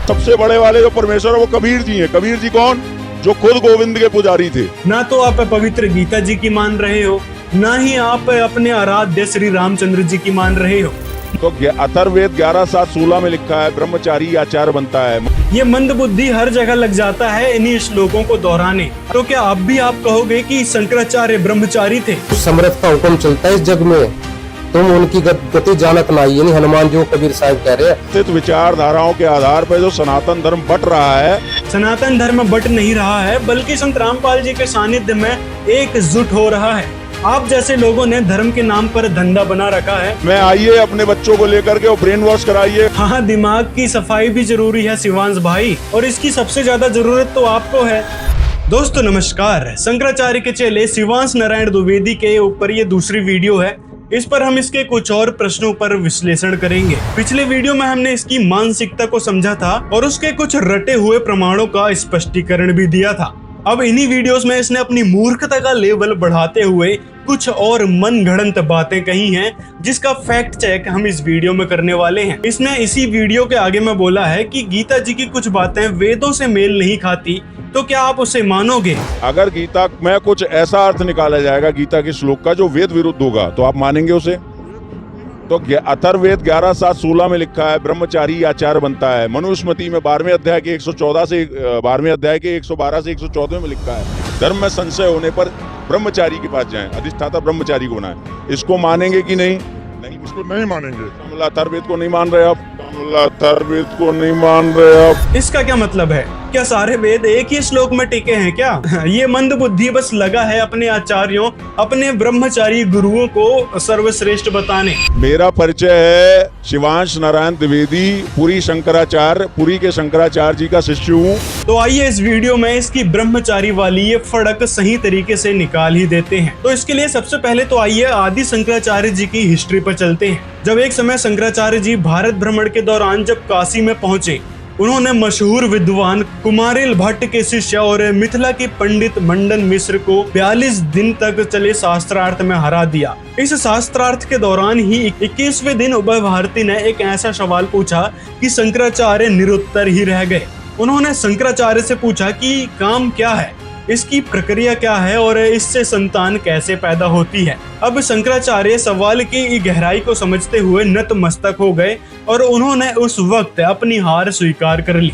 सबसे बड़े वाले जो परमेश्वर है वो कबीर जी हैं। कबीर जी कौन? जो खुद गोविंद के पुजारी थे। ना तो आप पवित्र गीता जी की मान रहे हो, ना ही आप अपने आराध्य श्री रामचंद्र जी की मान रहे हो। तो अथर्ववेद 11:7-16 में लिखा है ब्रह्मचारी आचार बनता है। ये मंद बुद्धि हर जगह लग जाता है इन्हीं श्लोकों को दोहराने। तो क्या अब भी आप कहोगे कि शंकराचार्य ब्रह्मचारी थे? समर्थ का हुक्म चलता है इस जग में, तुम उनकी गति जानत नहीं, यानी हनुमान जी को कबीर साहब कह रहे हैं। स्थित विचारधाराओं के आधार पर जो सनातन धर्म बट रहा है, सनातन धर्म बट नहीं रहा है, बल्कि संत रामपाल जी के सानिध्य में एकजुट हो रहा है। आप जैसे लोगों ने धर्म के नाम पर धंधा बना रखा है। मैं आइए अपने बच्चों को लेकर के ब्रेन वॉश कराइए। हाँ, दिमाग की सफाई भी जरूरी है शिवांश भाई, और इसकी सबसे ज्यादा जरूरत तो आपको है। दोस्तों नमस्कार, शंकराचार्य के चेले शिवांश नारायण द्विवेदी के ऊपर ये दूसरी वीडियो है। इस पर हम इसके कुछ और प्रश्नों पर विश्लेषण करेंगे। पिछले वीडियो में हमने इसकी मानसिकता को समझा था और उसके कुछ रटे हुए प्रमाणों का स्पष्टीकरण भी दिया था। अब इन्हीं वीडियोस में इसने अपनी मूर्खता का लेवल बढ़ाते हुए कुछ और मनगढ़ंत बातें कही हैं, जिसका फैक्ट चेक हम इस वीडियो में करने वाले हैं। इसने इसी वीडियो के आगे में बोला है कि गीता जी की कुछ बातें वेदों से मेल नहीं खाती, तो क्या आप उसे मानोगे? अगर गीता में कुछ ऐसा अर्थ निकाला जाएगा गीता के श्लोक का जो वेद विरुद्ध होगा, तो आप मानेंगे उसे? तो अथर्ववेद 11:7-16 में लिखा है ब्रह्मचारी आचार बनता है। मनुस्मृति में 12वें अध्याय के 114 से 12वें अध्याय के 112 से 114 में लिखा है धर्म में संशय होने पर ब्रह्मचारी के पास जाएं, अधिष्ठाता ब्रह्मचारी को बनाएं। इसको मानेंगे कि नहीं? नहीं, इसको नहीं मानेंगे। अथर्ववेद को नहीं मान रहे आप? अथर्ववेद को नहीं मान रहे आप? इसका क्या मतलब है? क्या सारे वेद एक ही श्लोक में टिके हैं क्या? ये मंद बुद्धि बस लगा है अपने आचार्यों, अपने ब्रह्मचारी गुरुओं को सर्वश्रेष्ठ बताने। मेरा परिचय है शिवांश नारायण द्विवेदी, पुरी के शंकराचार्य जी का शिष्य हूँ। तो आइए इस वीडियो में इसकी ब्रह्मचारी वाली ये फड़क सही तरीके से निकाल ही देते हैं। तो इसके लिए सबसे पहले तो आइए आदि शंकराचार्य जी की हिस्ट्री पर चलते हैं। जब एक समय शंकराचार्य जी भारत भ्रमण के दौरान जब काशी में पहुंचे, उन्होंने मशहूर विद्वान कुमारिल भट्ट के शिष्य और मिथिला के पंडित मंडन मिश्र को 42 दिन तक चले शास्त्रार्थ में हरा दिया। इस शास्त्रार्थ के दौरान ही 21वें दिन उभय भारती ने एक ऐसा सवाल पूछा कि शंकराचार्य निरुत्तर ही रह गए। उन्होंने शंकराचार्य से पूछा कि काम क्या है, इसकी प्रक्रिया क्या है और इससे संतान कैसे पैदा होती है। अब शंकराचार्य सवाल की गहराई को समझते हुए नतमस्तक हो गए और उन्होंने उस वक्त अपनी हार स्वीकार कर ली।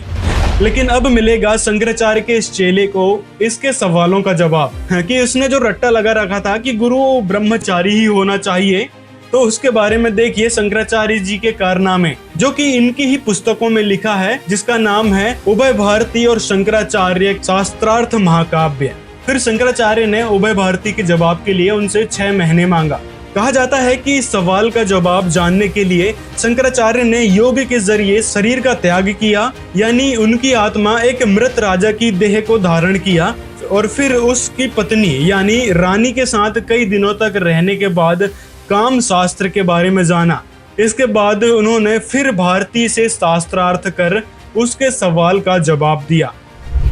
लेकिन अब मिलेगा शंकराचार्य के इस चेले को इसके सवालों का जवाब कि उसने जो रट्टा लगा रखा था कि गुरु ब्रह्मचारी ही होना चाहिए, तो उसके बारे में देखिए शंकराचार्य जी के कारनामे, जो कि इनकी ही पुस्तकों में लिखा है, जिसका नाम है उभय भारती और शंकराचार्य शास्त्रार्थ महाकाव्य। फिर शंकराचार्य ने उभय भारती के जवाब के लिए उनसे 6 महीने मांगा। कहा जाता है कि इस सवाल का जवाब जानने के लिए शंकराचार्य ने योग के जरिए शरीर का त्याग किया, यानी उनकी आत्मा एक मृत राजा की देह को धारण किया और फिर उसकी पत्नी यानी रानी के साथ कई दिनों तक रहने के बाद काम शास्त्र के बारे में जाना। इसके बाद उन्होंने फिर भारती से शास्त्रार्थ कर उसके सवाल का जवाब दिया।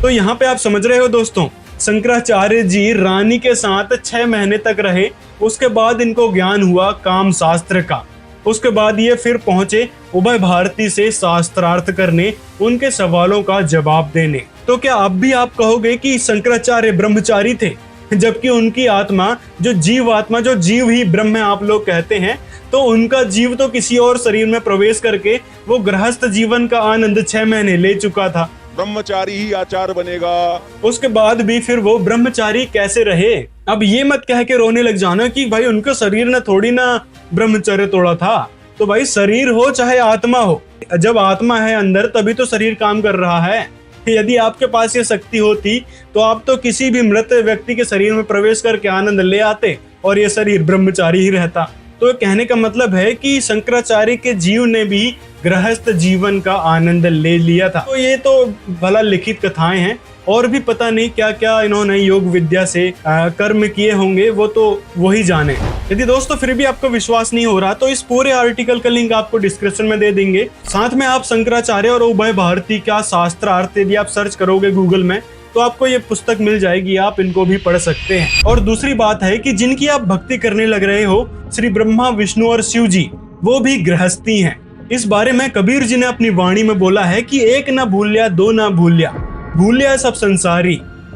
तो यहाँ पे आप समझ रहे हो दोस्तों, शंकराचार्य जी रानी के साथ 6 महीने तक रहे, उसके बाद इनको ज्ञान हुआ काम शास्त्र का। उसके बाद ये फिर पहुंचे उभय भारती से शास्त्रार्थ करने, उनके सवालों का जवाब देने। तो क्या अब भी आप कहोगे कि शंकराचार्य ब्रह्मचारी थे, जबकि उनकी आत्मा जो जीव ही ब्रह्म आप लोग कहते हैं, तो उनका जीव तो किसी और शरीर में प्रवेश करके वो गृहस्थ जीवन का आनंद 6 महीने ले चुका था। ब्रह्मचारी ही आचार बनेगा। उसके बाद भी फिर वो ब्रह्मचारी कैसे रहे? अब ये मत कह के रोने लग जाना कि भाई उनके शरीर ने थोड़ी ना ब्रह्मचर्य तोड़ा था। तो भाई शरीर हो चाहे आत्मा हो, जब आत्मा है अंदर तभी तो शरीर काम कर रहा है। यदि आपके पास ये शक्ति होती तो आप तो किसी भी मृत व्यक्ति के शरीर में प्रवेश करके आनंद ले आते और ये शरीर ब्रह्मचारी ही रहता। तो कहने का मतलब है कि शंकराचार्य के जीव ने भी गृहस्थ जीवन का आनंद ले लिया था। तो ये तो भला लिखित कथाएं हैं, और भी पता नहीं क्या क्या इन्होंने योग विद्या से कर्म किए होंगे, वो तो वही जाने। यदि दोस्तों फिर भी आपको विश्वास नहीं हो रहा तो इस पूरे आर्टिकल का लिंक आपको डिस्क्रिप्शन में दे देंगे। साथ में आप शंकराचार्य और उभय भारती का शास्त्रार्थ यदि आप सर्च करोगे गूगल में, तो आपको ये पुस्तक मिल जाएगी, आप इनको भी पढ़ सकते हैं। और दूसरी बात है कि जिनकी आप भक्ति करने लग रहे हो, श्री ब्रह्मा विष्णु और शिव जी, वो भी गृहस्थी हैं। इस बारे में कबीर जी ने अपनी वाणी में बोला है कि एक ना भूलिया दो ना भूलिया सब संसारी,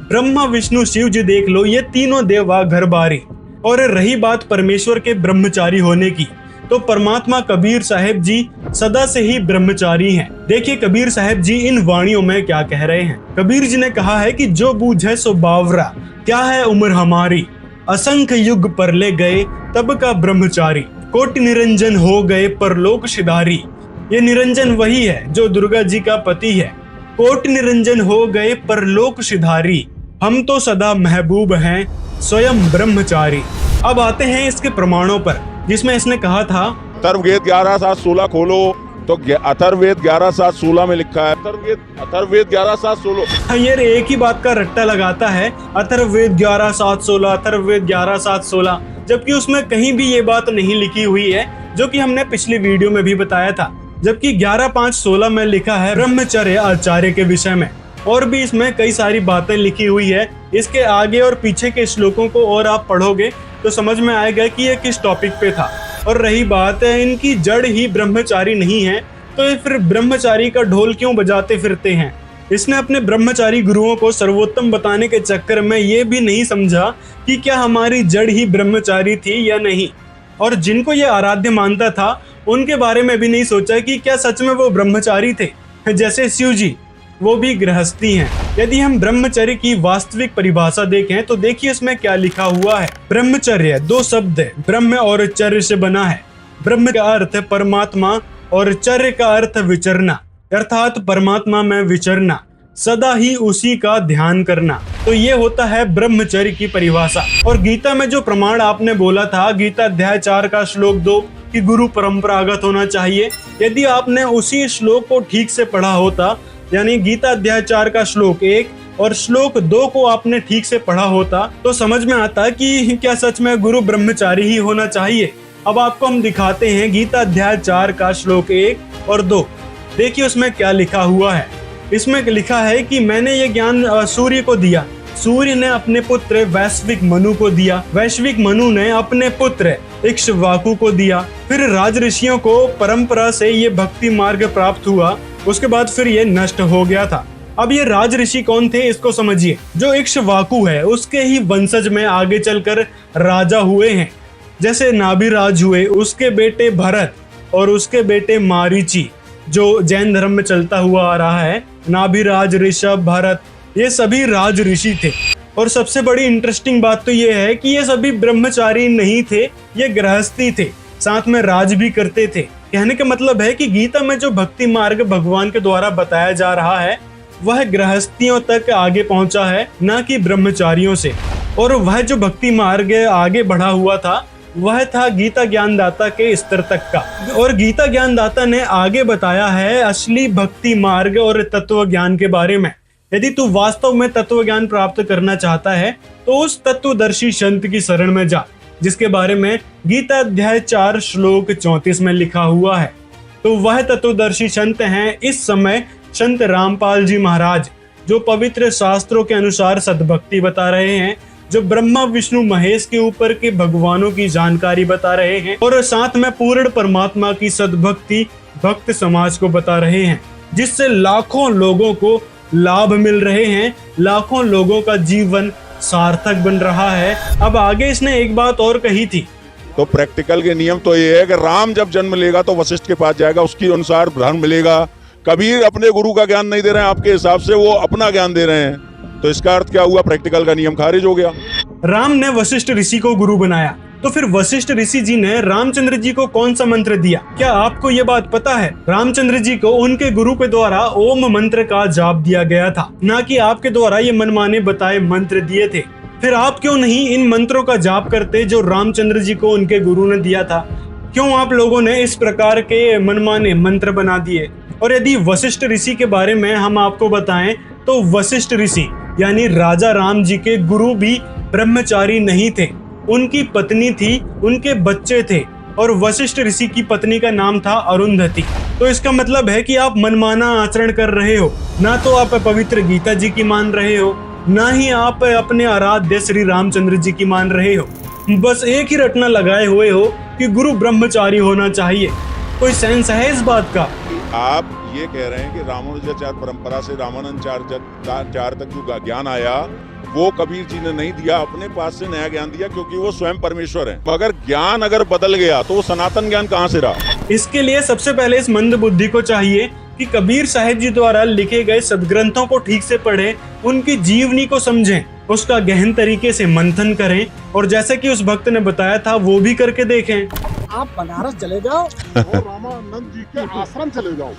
ब्रह्मा विष्णु शिव जी देख लो ये तीनों देवा घर बारी। और रही बात परमेश्वर के ब्रह्मचारी होने की, तो परमात्मा कबीर साहब जी सदा से ही ब्रह्मचारी हैं। देखिए कबीर साहब जी इन वाणियों में क्या कह रहे हैं। कबीर जी ने कहा है कि जो बूझे सो बावरा, क्या है उम्र हमारी, असंख्य युग पर ले गए तब का ब्रह्मचारी, कोटि निरंजन हो गए परलोक सिधारी। ये निरंजन वही है जो दुर्गा जी का पति है। कोटि निरंजन हो गए परलोक सिधारी, हम तो सदा महबूब हैं स्वयं ब्रह्मचारी। अब आते हैं इसके प्रमाणों पर, जिसमें इसने कहा था अथर्ववेद 11:7-16 खोलो तो अथर्ववेद 11:7-16 में लिखा है। अथर्ववेद 11:7-16। ये एक ही बात का रट्टा लगाता है, अथर्ववेद 11:7-16, अथर्ववेद 11:7-16, जबकि उसमें कहीं भी ये बात नहीं लिखी हुई है, जो कि हमने पिछली वीडियो में भी बताया था। जबकि 11:5-16 में लिखा है ब्रह्मचर्य आचार्य के विषय में, और भी इसमें कई सारी बातें लिखी हुई है। इसके आगे और पीछे के श्लोकों को और आप पढ़ोगे तो समझ में आएगा कि ये किस टॉपिक पे था। और रही बात है इनकी जड़ ही ब्रह्मचारी नहीं है, तो ये फिर ब्रह्मचारी का ढोल क्यों बजाते फिरते हैं। इसने अपने ब्रह्मचारी गुरुओं को सर्वोत्तम बताने के चक्कर में ये भी नहीं समझा कि क्या हमारी जड़ ही ब्रह्मचारी थी या नहीं, और जिनको ये आराध्य मानता था उनके बारे में भी नहीं सोचा कि क्या सच में वो ब्रह्मचारी थे। जैसे शिव जी, वो भी गृहस्थी हैं। यदि हम ब्रह्मचर्य की वास्तविक परिभाषा देखें तो देखिए इसमें क्या लिखा हुआ है। ब्रह्मचर्य दो शब्द ब्रह्म और चर्य से बना है। ब्रह्म का अर्थ परमात्मा और चर्य का अर्थ विचरना, अर्थात परमात्मा में विचरना, सदा ही उसी का ध्यान करना। तो ये होता है ब्रह्मचर्य की परिभाषा। और गीता में जो प्रमाण आपने बोला था, गीता अध्याय 4 का श्लोक 2 कि गुरु परंपरागत होना चाहिए, यदि आपने उसी श्लोक को ठीक से पढ़ा होता, यानी गीता अध्याय 4 का श्लोक 1 और श्लोक 2 को आपने ठीक से पढ़ा होता, तो समझ में आता कि क्या सच में गुरु ब्रह्मचारी ही होना चाहिए। अब आपको हम दिखाते हैं गीता अध्याय 4 का श्लोक 1 और 2। देखिए उसमें क्या लिखा हुआ है। इसमें लिखा है कि मैंने ये ज्ञान सूर्य को दिया, सूर्य ने अपने पुत्र वैश्विक मनु को दिया, वैश्विक मनु ने अपने पुत्र इक्ष्वाकु को दिया, फिर राज ऋषियों को परंपरा से ये भक्ति मार्ग प्राप्त हुआ, उसके बाद फिर ये नष्ट हो गया था। अब ये राज ऋषि कौन थे इसको समझिए। जो इक्ष्वाकु है उसके ही वंशज में आगे चलकर राजा हुए हैं, जैसे नाभिराज हुए, उसके बेटे भरत और उसके बेटे मारीची, जो जैन धर्म में चलता हुआ आ रहा है। नाभिराज, ऋषभ, भरत, ये सभी राज ऋषि थे। और सबसे बड़ी इंटरेस्टिंग बात तो ये है कि ये सभी ब्रह्मचारी नहीं थे, ये गृहस्थी थे, साथ में राज भी करते थे। कहने का मतलब है कि गीता में जो भक्ति मार्ग भगवान के द्वारा बताया जा रहा है वह गृहस्थियों तक आगे पहुंचा है, ना कि ब्रह्मचारियों से। और वह जो भक्ति मार्ग आगे बढ़ा हुआ था वह था गीता ज्ञानदाता के स्तर तक का। और गीता ज्ञानदाता ने आगे बताया है असली भक्ति मार्ग और तत्व ज्ञान के बारे में। यदि तू वास्तव में तत्व ज्ञान प्राप्त करना चाहता है तो उस तत्वदर्शी संत की शरण में जा, जिसके बारे में गीता अध्याय 4 श्लोक 34 में लिखा हुआ है। तो वह तत्वदर्शी संत हैं इस समय संत रामपाल जी महाराज, जो पवित्र शास्त्रों के अनुसार सद्भक्ति बता रहे हैं, जो ब्रह्मा विष्णु महेश के ऊपर के भगवानों की जानकारी बता रहे हैं, और साथ में पूर्ण परमात्मा की सद्भक्ति भक्त समाज को बता रहे हैं, जिससे लाखों लोगों को लाभ मिल रहे हैं, लाखों लोगों का जीवन सार्थक बन रहा है। अब आगे इसने एक बात और कही थी। तो प्रैक्टिकल के नियम तो ये है कि राम जब जन्म लेगा तो वशिष्ठ के पास जाएगा, उसके अनुसार धर्म मिलेगा। कबीर अपने गुरु का ज्ञान नहीं दे रहे हैं आपके हिसाब से, वो अपना ज्ञान दे रहे हैं, तो इसका अर्थ क्या हुआ? प्रैक्टिकल का नियम खारिज हो गया। राम ने वशिष्ठ ऋषि को गुरु बनाया, तो फिर वशिष्ठ ऋषि जी ने रामचंद्र जी को कौन सा मंत्र दिया? क्या आपको ये बात पता है? रामचंद्र जी को उनके गुरु के द्वारा ओम मंत्र का जाप दिया गया था, ना कि आपके द्वारा ये मनमाने बताए मंत्र दिए थे। फिर आप क्यों नहीं इन मंत्रों का जाप करते जो रामचंद्र जी को उनके गुरु ने दिया था? क्यों आप लोगों ने इस प्रकार के मनमाने मंत्र बना दिए? और यदि वशिष्ठ ऋषि के बारे में हम आपको बताएं तो वशिष्ठ ऋषि यानी राजा राम जी के गुरु भी ब्रह्मचारी नहीं थे, उनकी पत्नी थी, उनके बच्चे थे, और वशिष्ठ ऋषि की पत्नी का नाम था अरुंधति। तो इसका मतलब है कि आप मनमाना आचरण कर रहे हो, ना तो आप पवित्र गीता जी की मान रहे हो, ना ही आप अपने आराध्य श्री रामचंद्र जी की मान रहे हो। बस एक ही रटना लगाए हुए हो कि गुरु ब्रह्मचारी होना चाहिए। कोई सेंस है इस बात का? आप ये कह रहे हैं कि रामानुजाचार्य परंपरा से रामानंदाचार्य तक जो ज्ञान आया वो कबीर जी ने नहीं दिया, अपने पास से नया ज्ञान दिया, क्योंकि वो स्वयं परमेश्वर हैं। अगर ज्ञान अगर बदल गया तो वो सनातन ज्ञान कहाँ से रहा? इसके लिए सबसे पहले इस मंद बुद्धि को चाहिए कि कबीर साहिब जी द्वारा लिखे गए सदग्रंथों को ठीक से पढ़ें, उनकी जीवनी को समझें, उसका गहन तरीके से मंथन करें और जैसे कि उस भक्त ने बताया था वो भी करके देखें। आप बनारस चले जाओ और रामानंद जी के आश्रम चले जाओ,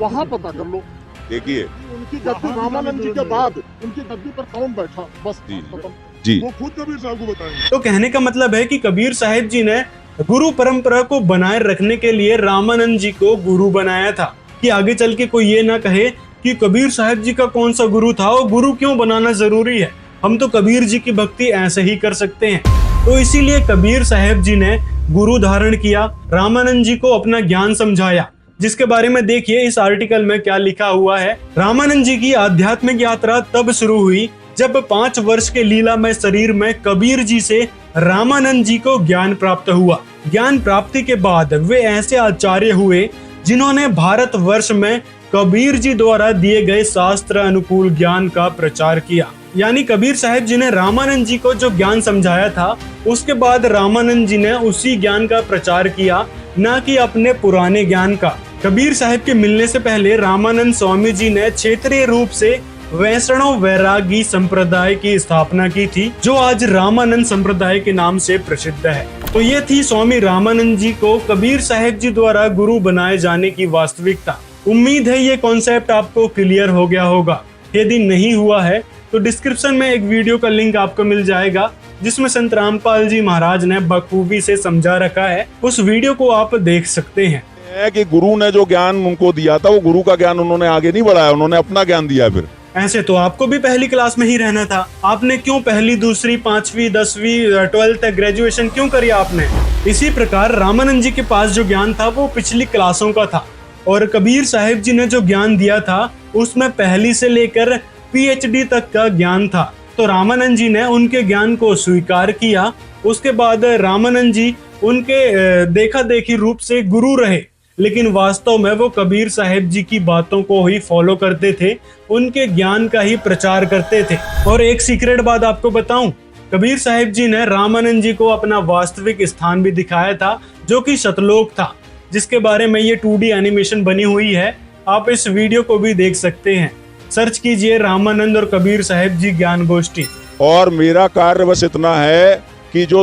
वहाँ पता कर लो। देखिए उनकी गद्दी रामानंद जी के बाद उनकी गद्दी पर कौन बैठा, बस खत्म। जी वो खुद कबीर साहब को बताएंगे। तो कहने का मतलब है कि कबीर साहिब जी ने गुरु परंपरा को बनाए रखने के लिए रामानंद जी को गुरु बनाया था, कि आगे चल के कोई ये ना कहे कि कबीर साहिब जी का कौन सा गुरु था और गुरु क्यों बनाना जरूरी है, हम तो कबीर जी की भक्ति ऐसे ही कर सकते हैं। तो इसीलिए कबीर साहिब जी ने गुरु धारण किया, रामानंद जी को अपना ज्ञान समझाया, जिसके बारे में देखिए इस आर्टिकल में क्या लिखा हुआ है। रामानंद जी की आध्यात्मिक यात्रा तब शुरू हुई जब 5 वर्ष के लीलामय शरीर में कबीर जी से रामानंद जी को ज्ञान प्राप्त हुआ। ज्ञान प्राप्ति के बाद वे ऐसे आचार्य हुए जिन्होंने भारत वर्ष में कबीर जी द्वारा दिए गए शास्त्र अनुकूल ज्ञान का प्रचार किया। यानी कबीर साहिब जी ने रामानंद जी को जो ज्ञान समझाया था, उसके बाद रामानंद जी ने उसी ज्ञान का प्रचार किया, न कि अपने पुराने ज्ञान का। कबीर साहिब के मिलने से पहले रामानंद स्वामी जी ने क्षेत्रीय रूप से वैष्णव वैरागी संप्रदाय की स्थापना की थी, जो आज रामानंद संप्रदाय के नाम से प्रसिद्ध है। तो ये थी स्वामी रामानंद जी को कबीर साहिब जी द्वारा गुरु बनाए जाने की वास्तविकता। उम्मीद है ये कॉन्सेप्ट आपको क्लियर हो गया होगा। यदि नहीं हुआ है तो डिस्क्रिप्शन में एक वीडियो का लिंक आपको मिल जाएगा, जिसमें संत रामपाल जी महाराज ने बखूबी से समझा रखा है। उस वीडियो को आप देख सकते हैं। कि गुरु ने जो ज्ञान उनको दिया था वो गुरु का ज्ञान उन्होंने आगे नहीं बढ़ाया, उन्होंने अपना ज्ञान दिया। फिर ऐसे तो आपको भी पहली क्लास में ही रहना था, आपने क्यों पहली, दूसरी, 5वीं, 10वीं, 12th ग्रेजुएशन क्यों करी आपने? इसी प्रकार रामानंद जी के पास जो ज्ञान था वो पिछली क्लासों का था, और कबीर साहिब जी ने जो ज्ञान दिया था उसमें पहली से लेकर PhD तक का ज्ञान था। तो रामानंद जी ने उनके ज्ञान को स्वीकार किया। उसके बाद रामानंद जी उनके देखा देखी रूप से गुरु रहे, लेकिन वास्तव में वो कबीर साहिब जी की बातों को ही फॉलो करते थे, उनके ज्ञान का ही प्रचार करते थे। और एक सीक्रेट बात आपको बताऊं, कबीर साहिब जी ने रामानंद जी को अपना वास्तविक स्थान भी दिखाया था, जो कि सतलोक था, जिसके बारे में ये 2D एनिमेशन बनी हुई है। आप इस वीडियो को भी देख सकते हैं, सर्च कीजिए रामानंद और कबीर साहिब जी ज्ञान गोष्ठी। और मेरा कार्य बस इतना है कि जो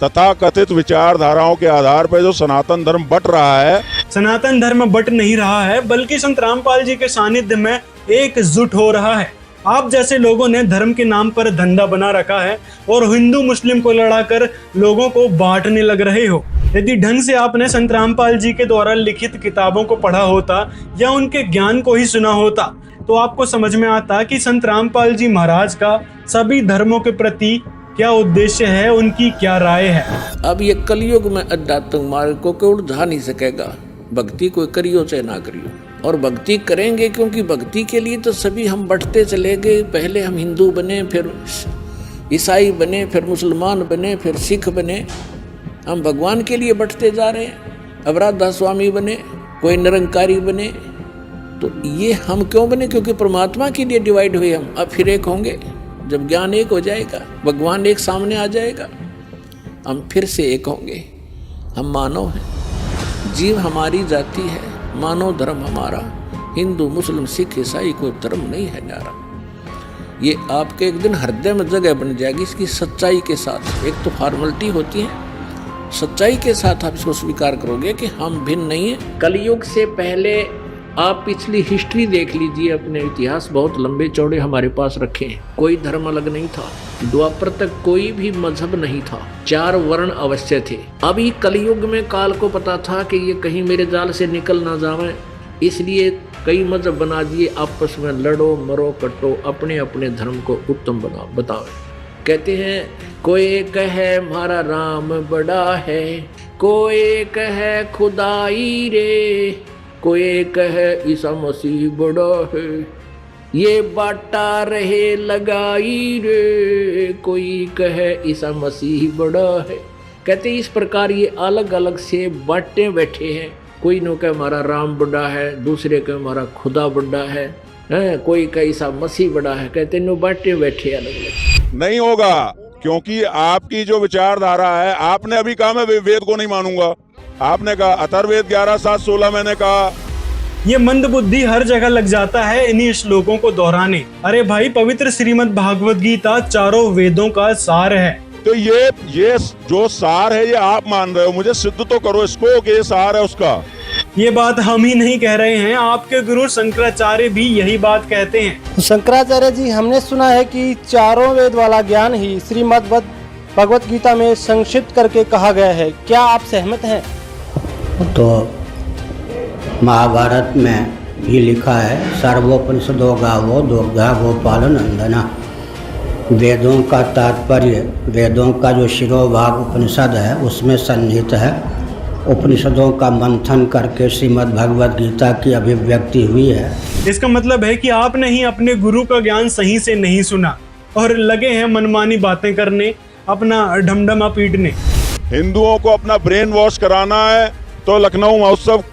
तथाकथित विचारधाराओं के आधार पर जो सनातन धर्म बट रहा है, सनातन धर्म बट नहीं रहा है, बल्कि संत रामपाल जी के सानिध्य में एकजुट हो रहा है। आप जैसे लोगों ने धर्म के नाम पर धंधा बना रखा है और हिंदू मुस्लिम को लड़ाकर लोगों को बांटने लग रहे हो। यदि ढंग से आपने संत रामपाल जी के द्वारा लिखित किताबों को पढ़ा होता या उनके ज्ञान को ही सुना होता, तो आपको समझ में आता कि संत रामपाल जी महाराज का सभी धर्मों के प्रति क्या उद्देश्य है, उनकी क्या राय है। अब ये कलयुग में अध्यात्म मार्ग को कोई उठा नहीं सकेगा, भक्ति कोई करियो चाहे ना करियो। और भक्ति करेंगे, क्योंकि भक्ति के लिए तो सभी हम बढ़ते चले गए। पहले हम हिंदू बने, फिर ईसाई बने, फिर मुसलमान बने, फिर सिख बने। हम भगवान के लिए बढ़ते जा रहे हैं। अब राधा स्वामी बने, कोई निरंकारी बने। तो ये हम क्यों बने? क्योंकि परमात्मा के लिए डिवाइड हुए हम। अब फिर एक होंगे, जब ज्ञान एक हो जाएगा, भगवान एक सामने आ जाएगा, हम फिर से एक होंगे। हम मानव हैं, जीव हमारी जाति है, मानव धर्म हमारा। हिंदू मुस्लिम सिख ईसाई कोई धर्म नहीं है न्यारा। ये आपके एक दिन हृदय में जगह बन जाएगी इसकी सच्चाई के साथ। एक तो फॉर्मेलिटी होती है, सच्चाई के साथ आप इसको स्वीकार करोगे कि हम भिन्न नहीं हैं। कलयुग से पहले आप पिछली हिस्ट्री देख लीजिए, अपने इतिहास बहुत लंबे चौड़े हमारे पास रखे हैं। कोई धर्म अलग नहीं था, द्वापर तक कोई भी मजहब नहीं था, 4 वर्ण अवश्य थे। अभी कलयुग में काल को पता था कि ये कहीं मेरे जाल से निकल ना जावे, इसलिए कई मजहब बना दिए। आपस में लड़ो मरो कटो, अपने अपने धर्म को उत्तम बताओ। कहते हैं कोई कहे हमारा राम बड़ा है, कोई कहे खुदाई रे, कोई कहे ईसा मसीह बड़ा है, ये बाटा रहे लगाई रे, कोई कहे ईसा मसीह बड़ा है। कहते इस प्रकार ये अलग अलग से बांटे बैठे हैं कोई नो कहे हमारा राम बड़ा है, दूसरे कहे हमारा खुदा बड़ा है, कोई कहे ईसा मसीह बड़ा है, कहते नो बाटे बैठे अलग अलग। नहीं होगा, क्योंकि आपकी जो विचारधारा है, आपने अभी कहा मैं वेद को नहीं मानूंगा, आपने कहा अथर्ववेद 11:7-16, मैंने कहा। ये मंद बुद्धि हर जगह लग जाता है इन्हीं श्लोकों को दोहराने। अरे भाई, पवित्र श्रीमद् भागवत गीता चारों वेदों का सार है। तो ये जो सार है ये आप मान रहे हो, मुझे सिद्ध तो करो इसको कि ये सार है उसका। ये बात हम ही नहीं कह रहे हैं, आपके गुरु शंकराचार्य भी यही बात कहते हैं। शंकराचार्य जी, हमने सुना है कि चारों वेद वाला ज्ञान ही श्रीमद् भगवत गीता में संक्षिप्त करके कहा गया है, क्या आप सहमत हैं? तो महाभारत में भी लिखा है, सर्वोपनिषदो गावो दुग्धा गोपाल नंदना। वेदों का तात्पर्य, वेदों का जो शिरोभाग उपनिषद है उसमें सन्निहित है। उपनिषदों का मंथन करके श्रीमद् भगवत गीता की अभिव्यक्ति हुई है। इसका मतलब है कि आपने ही अपने गुरु का ज्ञान सही से नहीं सुना और लगे हैं मनमानी बातें करने, अपना ढमढमा पीटने। हिंदुओं को अपना ब्रेन वॉश कराना है तो लखनऊ महोत्सव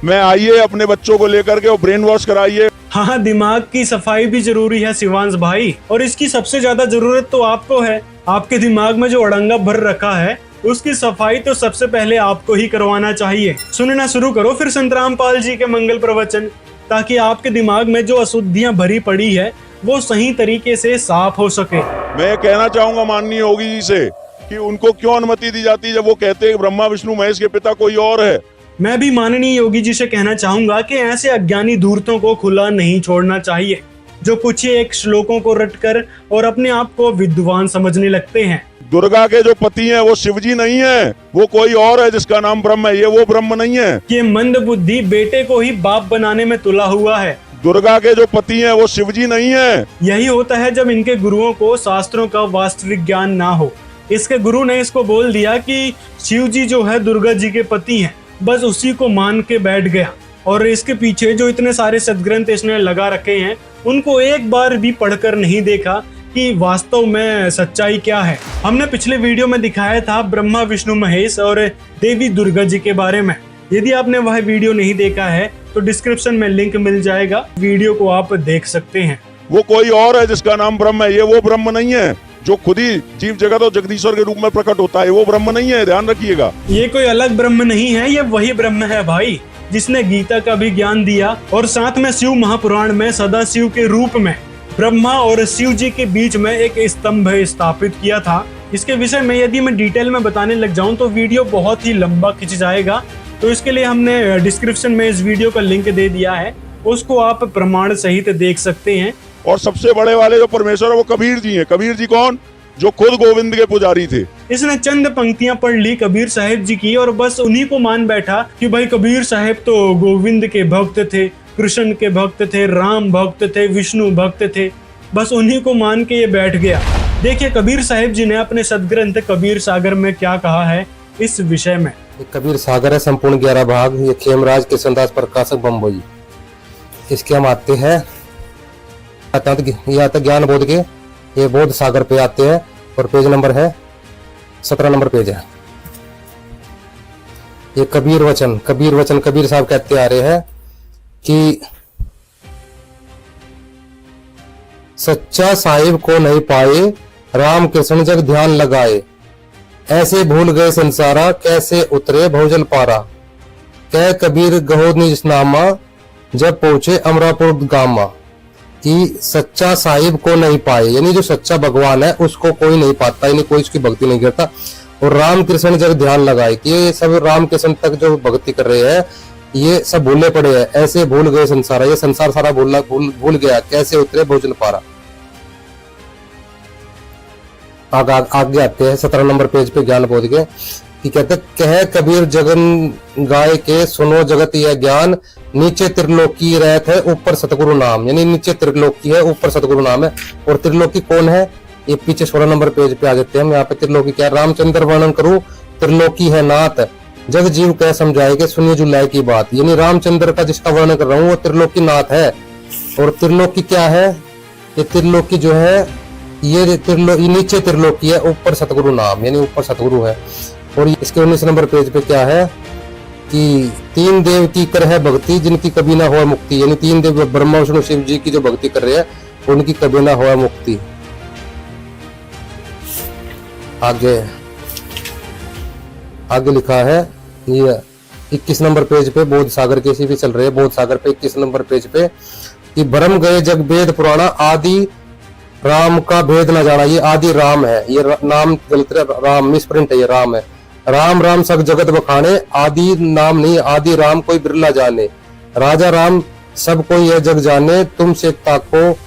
में आइए, अपने बच्चों को लेकर के और ब्रेन वॉश कराइए। हाँ, दिमाग की सफाई भी जरूरी है शिवांश भाई, और इसकी सबसे ज्यादा जरूरत तो आपको है। आपके दिमाग में जो अड़ंगा भर रखा है उसकी सफाई तो सबसे पहले आपको ही करवाना चाहिए। सुनना शुरू करो फिर संत रामपाल जी के मंगल प्रवचन, ताकि आपके दिमाग में जो अशुद्धियां भरी पड़ी है वो सही तरीके से साफ हो सके। मैं कहना चाहूंगा माननीय योगी जी से कि उनको क्यों अनुमति दी जाती है जब वो कहते हैं ब्रह्मा विष्णु महेश के पिता कोई और है। मैं भी माननीय योगी जी से कहना चाहूंगा कि ऐसे अज्ञानी धूर्तों को खुला नहीं छोड़ना चाहिए, जो कुछ एक श्लोकों को रटकर और अपने आप को विद्वान समझने लगते हैं। दुर्गा के जो पति हैं वो शिवजी नहीं है, वो कोई और है जिसका नाम ब्रह्म है, ये वो ब्रह्म नहीं है। ये मंद बुद्धि बेटे को ही बाप बनाने में तुला हुआ है। दुर्गा के जो पति हैं वो शिवजी नहीं है। यही होता है जब इनके गुरुओं को शास्त्रों का वास्तविक ज्ञान ना हो। इसके गुरु ने इसको बोल दिया कि शिव जी जो है दुर्गा जी के पति हैं, बस उसी को मान के बैठ गया, और इसके पीछे जो इतने सारे सदग्रंथ इसने लगा रखे हैं उनको एक बार भी पढ़कर नहीं देखा कि वास्तव में सच्चाई क्या है। हमने पिछले वीडियो में दिखाया था ब्रह्मा विष्णु महेश और देवी दुर्गा जी के बारे में। यदि आपने वह वीडियो नहीं देखा है तो डिस्क्रिप्शन में लिंक मिल जाएगा, वीडियो को आप देख सकते हैं। वो कोई और है जिसका नाम ब्रह्म है, ये वो ब्रह्म नहीं है जो खुद ही जीव जगत और जगदीश्वर के रूप में प्रकट होता है, वो ब्रह्म नहीं है, ध्यान रखिएगा। ये कोई अलग ब्रह्म नहीं है, ये वही ब्रह्म है भाई, जिसने गीता का भी ज्ञान दिया और साथ में शिव महापुराण में सदा शिव के रूप में ब्रह्मा और शिव जी के बीच में एक स्तंभ स्थापित किया था। इसके विषय में यदि मैं डिटेल में बताने लग जाऊं तो वीडियो बहुत ही लंबा खिंच जाएगा, तो इसके लिए हमने डिस्क्रिप्शन में इस वीडियो का लिंक दे दिया है, उसको आप प्रमाण सहित देख सकते हैं। और सबसे बड़े वाले जो परमेश्वर है वो कबीर जी हैं। कबीर जी कौन? जो खुद गोविंद के पुजारी थे। इसने चंद पंक्तियां पढ़ ली कबीर साहिब जी की और बस उन्हीं को मान बैठा कि भाई कबीर साहिब तो गोविंद के भक्त थे, कृष्ण के भक्त थे, राम भक्त थे, विष्णु भक्त थे, बस उन्हीं को मान के ये बैठ गया। देखिए कबीर साहिब जी ने अपने सदग्रंथ कबीर सागर में क्या कहा है इस विषय में। कबीर सागर है, संपूर्ण 11 भाग, ये खेमराज कृष्णदास प्रकाशक बम्बई। इसके हम आते हैं ये आता ज्ञान बोध के, ये बोध सागर पे आते हैं और पेज नंबर है 17 नंबर पेज है। ये कबीर वचन कबीर साहब कहते आ रहे हैं कि सच्चा साहिब को नहीं पाए, राम कृष्ण जग ध्यान लगाए, ऐसे भूल गए संसारा, कैसे उतरे भवजल पारा, कह कबीर गहो निज नामा, जब पहुंचे अमरापुर गामा। कि सच्चा साहिब को नहीं पाए, यानी जो सच्चा भगवान है उसको कोई नहीं पाता, यानी कोई उसकी भक्ति नहीं करता। और राम कृष्ण जब ध्यान लगाए कि ये सब राम कृष्ण तक जो भक्ति कर रहे हैं ये सब भूले पड़े हैं, ऐसे भूल गए संसार, ये संसार सारा भूल गया, कैसे उतरे भोजन पारा। आगे आते हैं 17 नंबर पेज पे ज्ञान बोध के, कि कहते कह कबीर जगन गाय के, सुनो जगत यह ज्ञान, नीचे त्रिलोकी रहत है ऊपर सतगुरु नाम, यानी नीचे त्रिलोकी है ऊपर सतगुरु नाम है। और त्रिलोकी कौन है ये पीछे 16 नंबर पेज पे आ जाते हैं हम। यहाँ पे त्रिलोकी क्या, रामचंद्र वर्णन करूं, त्रिलोकी है नाथ, जग जीव कह समझाए के, सुनिए जुलाई की बात। यानी रामचंद्र का जिसका वर्णन कर रहा हूँ वो त्रिलोकी नाथ है। और त्रिलोकी क्या है, ये त्रिलोकी जो है ये नीचे त्रिलोकी है ऊपर सतगुरु नाम, यानी ऊपर सतगुरु है। और इसके 19 नंबर पेज पे क्या है, कि तीन देव की कर है भक्ति जिनकी कभी ना हो मुक्ति, यानी तीन देव ब्रह्मा विष्णु शिव जी की जो भक्ति कर रहे हैं उनकी कभी ना हो मुक्ति। आगे आगे लिखा है ये 21 नंबर पेज पे, बोध सागर के भी चल रहे हैं, बोध सागर पे 21 नंबर पेज पे कि भ्रम गए जग वेद पुराना आदि राम का भेद न जाना। ये आदि राम है, ये नाम गलत है, राम मिसप्रिंट है, ये राम है। राम राम सब जगत बखाने, आदि नाम नहीं आदि राम कोई बिरला जाने। राजा राम सब कोई यह जग जाने, तुम से ताको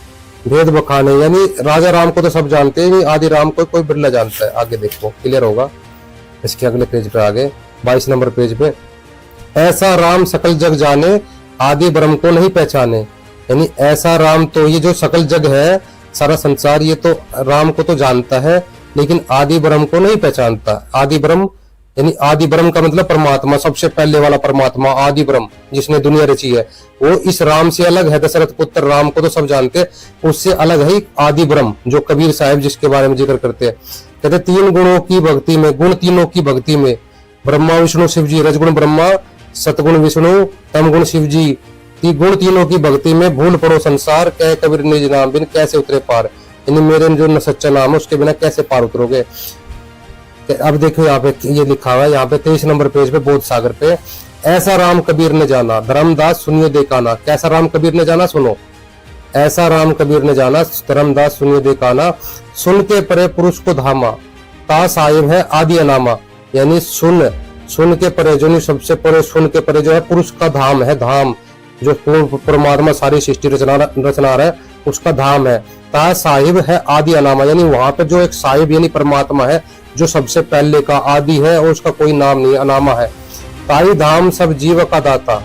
भेद बखाने। यानी राजा राम को तो सब जानते हैं, आदि राम को कोई बिरला जानता है। आगे देखो क्लियर होगा इसके अगले पेज पे, आगे 22 नंबर पेज पे, ऐसा राम सकल जग जाने, आदि ब्रह्म को नहीं पहचाने। यानी ऐसा राम तो ये जो सकल जग है सारा संसार ये तो राम को तो जानता है लेकिन आदि ब्रह्म को नहीं पहचानता। आदि ब्रह्म यानी आदि ब्रह्म का मतलब परमात्मा, सबसे पहले वाला परमात्मा आदि ब्रह्म जिसने दुनिया रची है, वो इस राम से अलग है। दशरथ पुत्र राम को तो सब जानते हैं, उससे अलग है आदि ब्रह्म जो कबीर साहब जिसके बारे में जिक्र करते हैं। कहते तीन गुणों की भक्ति में, गुण तीनों की भक्ति में, ब्रह्मा विष्णु शिव जी, रजगुण ब्रह्मा सतगुण विष्णु तमगुण शिव जी की गुण तीनों की भक्ति में भूल पड़ो संसार, कह कबीर निज नाम बिन कैसे उतरे पार। यानी मेरे जो न सच्चा नाम है उसके बिना कैसे पार उतरोगे। अब देखो यहाँ पे ये लिखा हुआ है, यहाँ पे 23 नंबर पेज पे बोध सागर पे, ऐसा राम कबीर ने जाना, धर्मदास सुनिए देखाना। कैसा राम कबीर ने जाना सुनो, ऐसा राम कबीर ने जाना, धर्मदास सुनिए देखाना। सुन के परे पुरुष को धामा, ता साहिब है आदि अनामा। यानी सुन के परे जो नहीं सबसे परे, सुन के परे जो है पुरुष का धाम है, धाम जो परमात्मा सारी सृष्टि रचना है उसका धाम है। ता साहिब है आदि अनामा, यानी वहां पे जो एक साहिब यानी परमात्मा है जो सबसे पहले का आदि है और उसका कोई नाम नहीं, अनामा है। ताई धाम सब जीव का दाता,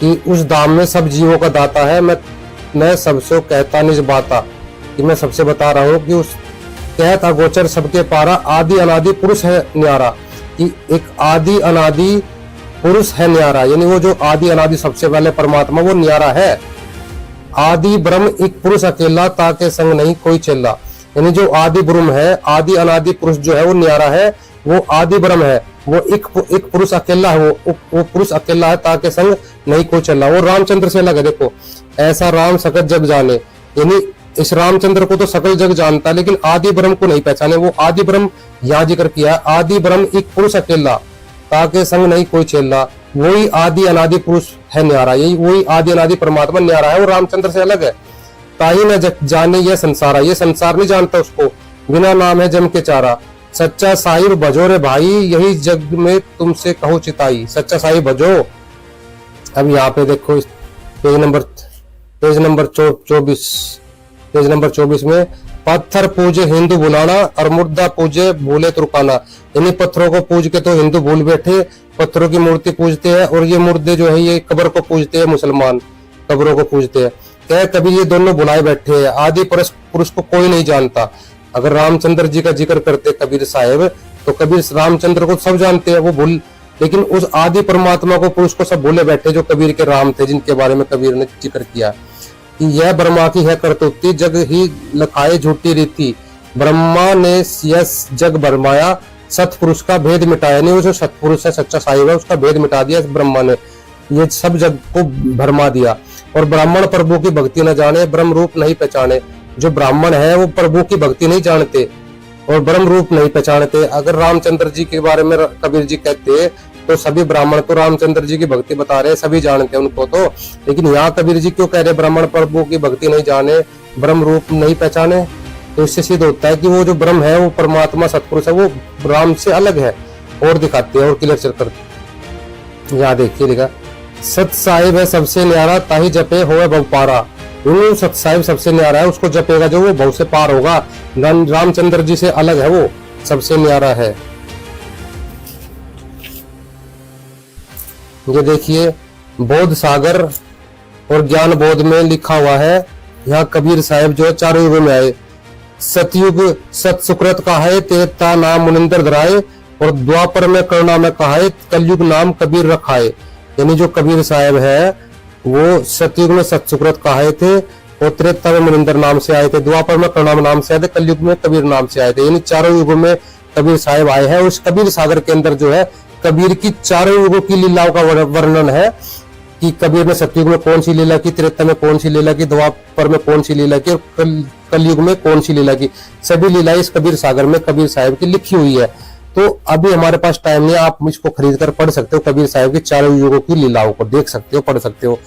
कि उस धाम में सब जीवों का दाता है। मैं सबसे कहता निज बाता, कि मैं सबसे बता रहा हूँ कि उस कहत अगोचर सबके पारा, आदि अनादि पुरुष है न्यारा, कि एक आदि अनादि पुरुष है न्यारा। यानी वो जो आदि अनादि सबसे पहले परमात्मा वो न्यारा है। आदि ब्रह्म एक पुरुष अकेला, ताके संग नहीं कोई चेला। यानी जो आदि ब्रह्म है, आदि अनादि पुरुष जो है वो न्यारा है, वो आदि ब्रह्म है, वो एक पुरुष अकेला है, वो पुरुष अकेला है, ताके संग नहीं कोई चला। वो रामचंद्र से अलग है। देखो ऐसा राम सकल जग जाने, यानी इस रामचंद्र को तो सकल जग जानता है लेकिन आदि ब्रह्म को नहीं पहचाने। वो आदि ब्रह्म यहाँ जिक्र किया, आदि ब्रह्म एक पुरुष अकेला, ताके संग नहीं कोई चेला। वही आदि अनादि पुरुष है न्यारा, यही वही आदि अनादि परमात्मा न्यारा है, वो रामचंद्र से अलग है। ताही न जाने ये संसार, ये संसार नहीं जानता उसको, बिना नाम है जम के चारा। सच्चा साहिब भजो रे भाई, यही जग में तुमसे कहो चिताई। सच्चा साहिब भजो। अब यहाँ पे देखो पेज नंबर 24 में, पत्थर पूजे हिंदू बुलाना और मुर्दा पूजे भूले तुर्काना। यानी पत्थरों को पूज के तो हिंदू भूल बैठे, पत्थरों की मूर्ति पूजते हैं, और ये मुर्दे जो है ये कब्र को पूजते हैं, मुसलमान कब्रों को पूजते हैं। क्या कभी ये दोनों बुलाए बैठे हैं। आदि पुरुष को कोई नहीं जानता। अगर रामचंद्र जी का जिक्र करते कबीर साहब तो कबीर रामचंद्र को सब जानते हैं, वो भूल, लेकिन उस आदि परमात्मा को पुरुष को सब भूले बैठे जो कबीर के राम थे, जिनके बारे में कबीर ने जिक्र किया कि यह ब्रह्मा की है करतुती, जग ही लखाए झूठी रीति। ब्रह्मा ने यह जग भरमाया, सतपुरुष का भेद मिटाया। नहीं वो जो सतपुरुष है सच्चा साहिब है उसका भेद मिटा दिया ब्रह्मा ने, ये सब जग को भरमा दिया। और ब्राह्मण प्रभु की भक्ति न जाने, ब्रह्म रूप नहीं पहचाने। जो ब्राह्मण है वो प्रभु की भक्ति नहीं जानते और ब्रह्म रूप नहीं पहचानते। अगर रामचंद्र जी के बारे में कबीर जी कहते तो सभी ब्राह्मण तो रामचंद्र जी की भक्ति बता रहे, सभी जानते हैं उनको तो, लेकिन यहाँ कबीर जी क्यों कह रहे ब्राह्मण प्रभु की भक्ति नहीं जाने, ब्रह्म रूप नहीं पहचाने। तो इससे सिद्ध होता है कि वो जो ब्रह्म है वो परमात्मा सतपुरुष है, वो राम से अलग है। और दिखाते हैं और क्लियर करते, यहाँ देखिए लिखा, सत साहिब है सबसे न्यारा, ताही जपे होवे भव पारा। सत साहिब सबसे न्यारा है, उसको जपेगा जो वो भव से पार होगा। रामचंद्र जी से अलग है, वो सबसे न्यारा है। ये देखिए बोध सागर और ज्ञान बोध में लिखा हुआ है, यहाँ कबीर साहब जो है चारों युग में आए। सतयुग सत सुकृत का है, तेता नाम मुनिंदर धराए, और द्वापर में करुणा में कहा है, कलयुग नाम कबीर रखाए। यानी जो कबीर साहब है वो सतयुग में सत सुकृत कहाए थे, और त्रेता में मुनिंदर नाम से आए थे, द्वापर में करुणा नाम से आए थे, कलयुग में कबीर नाम से आए थे। यानी चारों युगों में कबीर साहब आए हैं। उस कबीर सागर के अंदर जो है कबीर की चारों युगों की लीलाओं का वर्णन है कि कबीर ने सतयुग में कौन सी लीला की, त्रेता में कौन सी लीला की, द्वापर में कौन सी लीला की और कलयुग में कौन सी लीला की। सभी लीलाएं इस कबीर सागर में कबीर साहिब की लिखी हुई है। तो अभी हमारे पास टाइम नहीं है, आप इसको खरीद कर पढ़ सकते हो, कबीर साहिब की चारों युगों की लीलाओं को देख सकते हो, पढ़ सकते हो।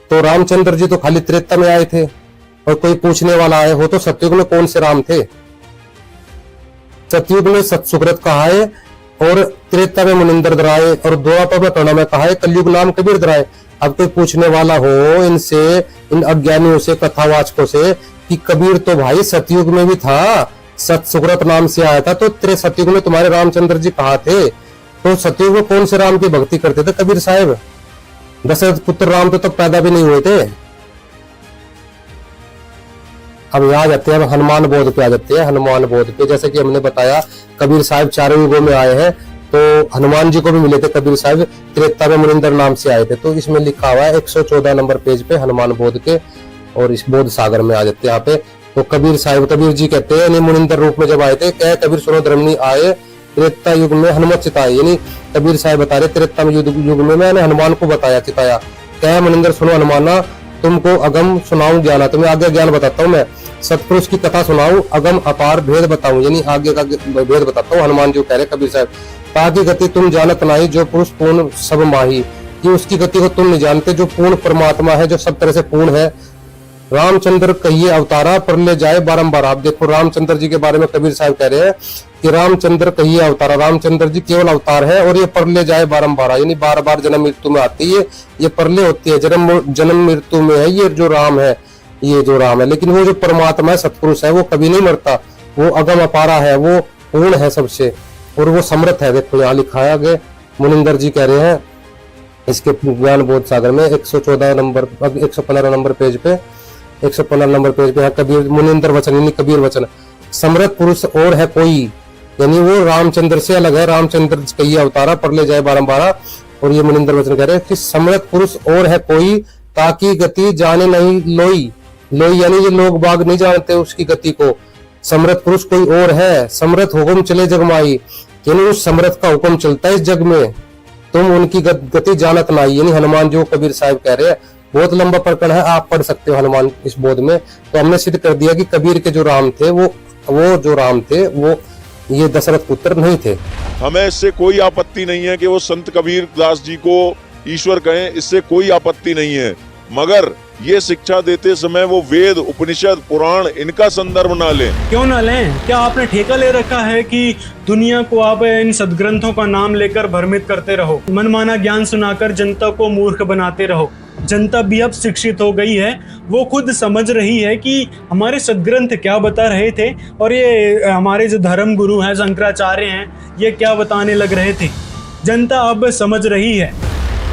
तो रामचंद्र जी तो खाली त्रेता में आए थे, और कोई पूछने वाला आए हो तो सतयुग में कौन से राम थे? सतयुग में सतसुकृत कहा है और त्रेता में मुनिंदर दराए और द्वापर में करुणा में कहा है, कलयुग नाम कबीर दराए। अब कोई पूछने वाला हो इनसे, इन अज्ञानियों से, कथावाचकों से कि कबीर तो भाई सतयुग में भी था, सतसुकृत नाम से आया था, तो सतयुग में तुम्हारे रामचंद्र जी कहाँ थे? तो सतयुग में कौन से राम की भक्ति करते थे कबीर साहब? दशरथ पुत्र राम तो तब पैदा भी नहीं हुए थे। अब यहाँ आ जाते हैं, अब हनुमान बोध पे आ जाते हैं। हनुमान बोध पे जैसे कि हमने बताया कबीर साहब चारों युगों में आए हैं, तो हनुमान जी को भी मिले थे कबीर साहब, त्रेता में मुनिंदर नाम से आए थे। तो इसमें लिखा हुआ है 114 नंबर पेज पे हनुमान बोध के, और इस बोध सागर में आ जाते हैं यहाँ पे। तो कबीर साहब, कबीर जी कहते हैं यानी मुनिंदर रूप में जब आए थे, कह कबीर सुनो धर्मनी आए त्रेता युग में हनुमत चिताए, यानी कबीर साहब बता रहे त्रेता युग में मैंने हनुमान को बताया, चिताया। कह मुनिंदर सुनो हनुमाना, तुमको अगम सुनाऊं ज्ञाना, तुम्हें आगे ज्ञान बताता हूँ मैं, सतपुरुष की कथा सुनाऊं, अगम अपार भेद बताऊं, यानी आगे का भेद बताता हूँ। हनुमान जी कह रहे कबीर साहब, ताकि गति तुम जानत नहीं जो पुरुष पूर्ण सब माही, कि उसकी गति को तुम नहीं जानते जो पूर्ण परमात्मा है, जो सब तरह से पूर्ण है। रामचंद्र कहिए अवतारा पर ले जाए बारंबार। आप देखो रामचंद्र जी के बारे में कबीर साहब कह रहे हैं कि रामचंद्र कहिए अवतारा, रामचंद्र जी केवल अवतार है और ये पर ले जाए बारंबार, यानी बार बार जन्म मृत्यु में आती है, ये परले होती है, जन्म मृत्यु में है ये जो राम है, ये जो राम है। लेकिन वो जो परमात्मा है, सतपुरुष है, वो कभी नहीं मरता, वो अगम अपारा है, वो पूर्ण है सबसे, और वो समर्थ है। देखो यहाँ लिखा है आगे, मुनिंदर जी कह रहे हैं इसके ज्ञान बोध सागर में 114 नंबर 115 नंबर पेज पे, 115 नंबर पेज पे कबीर मुनिंदर वचन यानी कबीर वचन, समर्थ पुरुष और है कोई, यानी वो रामचंद्र से अलग है। रामचंद्र कहिए अवतारा पर ले जाए बारंबार, और ये मुनिंदर वचन कह रहे हैं कि समर्थ पुरुष और है कोई, ताकि गति जाने नहीं लोई, लोई यानी ये लोग बाग नहीं जानते उसकी गति को। समर्थ पुरुष कोई और है, समर्थ हुक्म चले जगमाई, यानी उस समर्थ का हुक्म चलता है इस जग में, तुम उनकी गति जानत नहीं, यानी हनुमान जो कबीर साहब कह रहे हैं। बहुत लंबा प्रकरण है, आप पढ़ सकते हो हनुमान इस बोध में। तो हमने सिद्ध कर दिया कि कबीर के जो राम थे वो जो राम थे वो ये दशरथ पुत्र नहीं थे। हमें इससे कोई आपत्ति नहीं है कि वो संत कबीर दास जी को ईश्वर कहें, इससे कोई आपत्ति नहीं है, मगर ये शिक्षा देते समय वो वेद, उपनिषद, पुराण इनका संदर्भ ना लें। क्यों ना लें? क्या आपने ठेका ले रखा है कि दुनिया को आप इन सदग्रंथों का नाम लेकर भ्रमित करते रहो, मनमाना ज्ञान सुनाकर जनता को मूर्ख बनाते रहो? जनता भी अब शिक्षित हो गई है, वो खुद समझ रही है कि हमारे सदग्रंथ क्या बता रहे थे और ये हमारे जो धर्म गुरु हैं, शंकराचार्य हैं, ये क्या बताने लग रहे थे। जनता अब समझ रही है।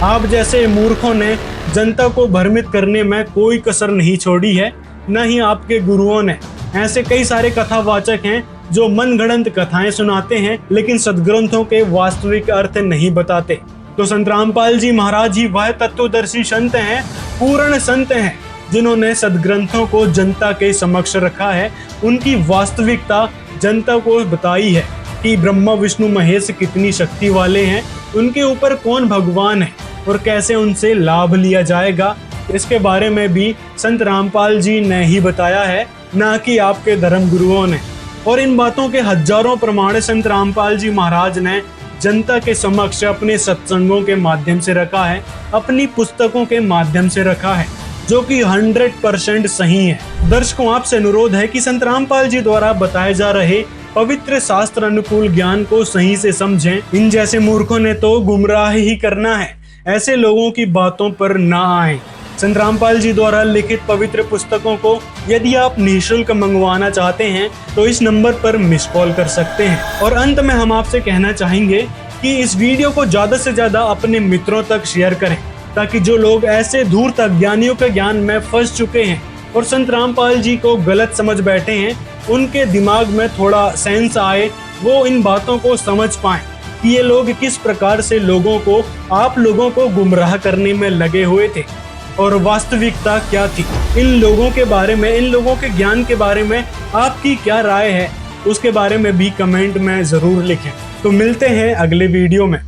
आप जैसे मूर्खों ने जनता को भ्रमित करने में कोई कसर नहीं छोड़ी है, न ही आपके गुरुओं ने। ऐसे कई सारे कथावाचक हैं जो मनगढ़ंत कथाएं सुनाते हैं, लेकिन सदग्रंथों के वास्तविक अर्थ नहीं बताते। तो संत रामपाल जी महाराज ही वह तत्वदर्शी संत हैं, पूर्ण संत हैं, जिन्होंने सदग्रंथों को जनता के समक्ष रखा है, उनकी वास्तविकता जनता को बताई है कि ब्रह्मा विष्णु महेश कितनी शक्ति वाले हैं, उनके ऊपर कौन भगवान है और कैसे उनसे लाभ लिया जाएगा। इसके बारे में भी संत रामपाल जी ने ही बताया है, ना कि आपके धर्म गुरुओं ने। और इन बातों के हजारों प्रमाण संत रामपाल जी महाराज ने जनता के समक्ष अपने सत्संगों के माध्यम से रखा है, अपनी पुस्तकों के माध्यम से रखा है, जो कि 100% सही है। दर्शकों, आपसे अनुरोध है कि संत रामपाल जी द्वारा बताए जा रहे पवित्र शास्त्र अनुकूल ज्ञान को सही से समझें। इन जैसे मूर्खों ने तो गुमराह ही करना है, ऐसे लोगों की बातों पर ना आए। संत रामपाल जी द्वारा लिखित पवित्र पुस्तकों को यदि आप निःशुल्क मंगवाना चाहते हैं तो इस नंबर पर मिस कॉल कर सकते हैं। और अंत में हम आपसे कहना चाहेंगे कि इस वीडियो को ज्यादा से ज्यादा अपने मित्रों तक शेयर करें, ताकि जो लोग ऐसे धूर्त अज्ञानियों के ज्ञान में फंस चुके हैं और संत रामपाल जी को गलत समझ बैठे हैं, उनके दिमाग में थोड़ा सेंस आए, वो इन बातों को समझ पाएं कि ये लोग किस प्रकार से लोगों को, आप लोगों को गुमराह करने में लगे हुए थे और वास्तविकता क्या थी। इन लोगों के बारे में, इन लोगों के ज्ञान के बारे में आपकी क्या राय है, उसके बारे में भी कमेंट में जरूर लिखें। तो मिलते हैं अगले वीडियो में।